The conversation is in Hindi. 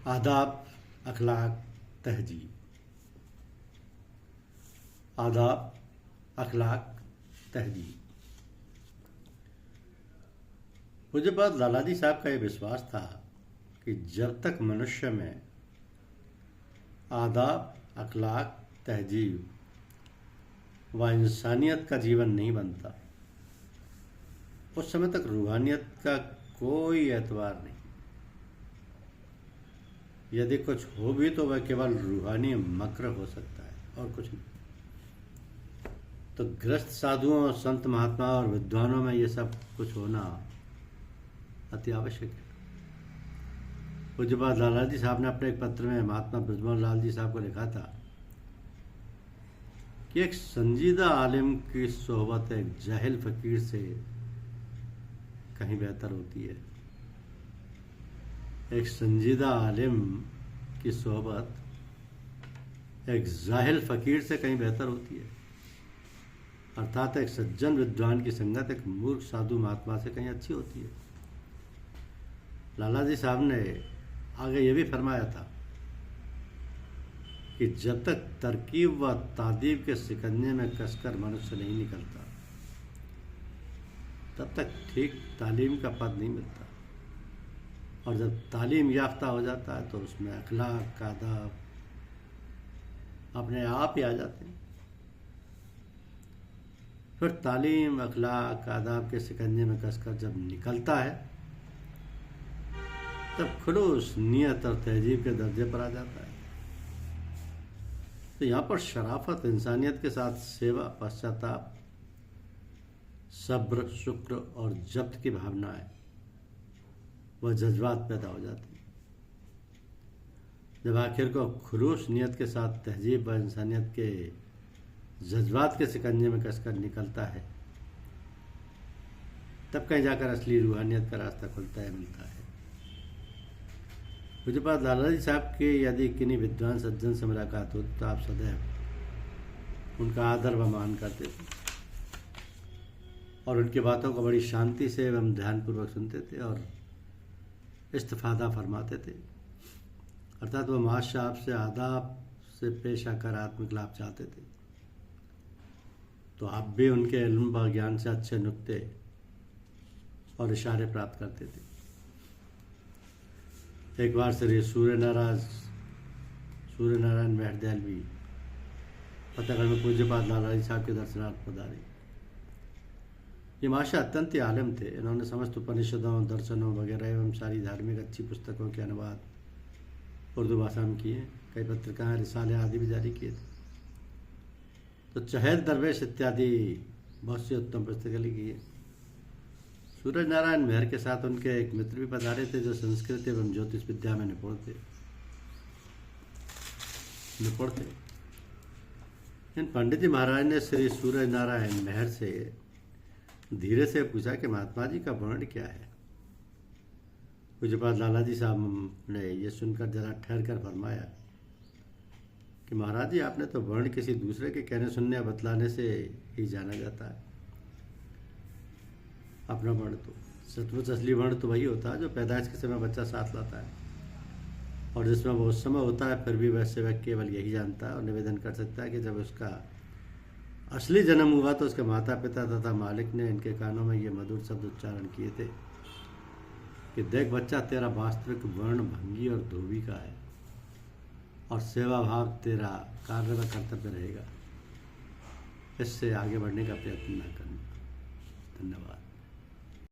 आदाब, अखलाक, तहजीब। आदाब, अखलाक, तहजीब। पूज्यपाद लालाजी साहब का ये विश्वास था कि जब तक मनुष्य में आदाब, अखलाक, तहजीब व इंसानियत का जीवन नहीं बनता, उस समय तक रूहानियत का कोई एतबार नहीं। यदि कुछ हो भी तो वह केवल रूहानी मक्र हो सकता है और कुछ नहीं। तो ग्रस्त साधुओं, संत महात्मा और विद्वानों में ये सब कुछ होना अति आवश्यक है। पूज्यपाद लालाजी साहब ने अपने एक पत्र में महात्मा ब्रजमोहन लाल जी साहब को लिखा था कि एक संजीदा आलिम की सोहबत एक जाहिल फकीर से कहीं बेहतर होती है। एक संजीदा आलिम की सोहबत एक जाहिल फकीर से कहीं बेहतर होती है, अर्थात एक सज्जन विद्वान की संगत एक मूर्ख साधु महात्मा से कहीं अच्छी होती है। लालाजी साहब ने आगे ये भी फरमाया था कि जब तक तरकीब व तादीब के सिकंजे में कसकर मनुष्य नहीं निकलता, तब तक ठीक तालीम का पद नहीं मिलता। और जब तालीम याफ्ता हो जाता है तो उसमें अखलाक, आदाब अपने आप ही आ जाते हैं। फिर तालीम, अखलाक, आदाब के सिकंजे में कसकर जब निकलता है तब खुलूस, नियत और तहजीब के दर्जे पर आ जाता है। तो यहाँ पर शराफत, इंसानियत के साथ सेवा, पश्चाताप, सब्र, शुक्र और जब्त की भावनाएं, वह जज्बात पैदा हो जाती है। जब आखिर को खुलूस नियत के साथ तहजीब व इंसानियत के जज्बात के सिकंजे में कसकर निकलता है, तब कहीं जाकर असली रूहानियत का रास्ता खुलता है, मिलता है। पूज्यपाद लालाजी साहब के यदि किन्हीं विद्वान सज्जन से मुलाकात होती तो आप सदैव उनका आदर व मान करते थे और उनकी बातों को बड़ी शांति से एवं ध्यानपूर्वक सुनते थे और इस्तिफादा फरमाते थे। अर्थात वह माशाह आपसे आदाब से पेश आकर आत्मिक लाभ चाहते थे, तो आप भी उनके इल्म व ज्ञान से अच्छे नुक्ते और इशारे प्राप्त करते थे। एक बार श्री सूर्यनारायण मेहरदेलवी फतेहगढ़ में पूज्यपाद लालाजी साहब के दर्शनार्थ पधारे। ये माशा अत्यंत ही आलिम थे। इन्होंने समस्त उपनिषदों, दर्शनों वगैरह एवं सारी धार्मिक अच्छी पुस्तकों के अनुवाद उर्दू भाषा में किए। कई पत्रिकाएं, रिसाले आदि भी जारी किए थे। तो चहेल दरवेश इत्यादि बहुत सी उत्तम पुस्तकें लिखी है। सूरज नारायण मेहर के साथ उनके एक मित्र भी पधारे थे जो संस्कृत एवं ज्योतिष विद्या में निपुण थे। इन पंडित जी महाराज ने श्री सूरज नारायण मेहर से धीरे से पूछा कि महात्मा जी का वर्ण क्या है। पूज्यपाद लालाजी साहब ने यह सुनकर जरा ठहर कर फरमाया कि महाराज जी, आपने तो वर्ण किसी दूसरे के कहने सुनने या बतलाने से ही जाना जाता है। अपना वर्ण तो सचमुच असली वर्ण तो वही होता है जो पैदाइश के समय बच्चा साथ लाता है और जिसमें वो उस समय होता है, फिर भी वैसे वह केवल यही जानता है और निवेदन कर सकता है कि जब उसका असली जन्म हुआ तो उसके माता पिता तथा मालिक ने इनके कानों में ये मधुर शब्द उच्चारण किए थे कि देख बच्चा, तेरा वास्तविक वर्ण भंगी और धोबी का है और सेवा भाव तेरा कार्य व कर्तव्य रहेगा। इससे आगे बढ़ने का प्रयत्न न करना। धन्यवाद।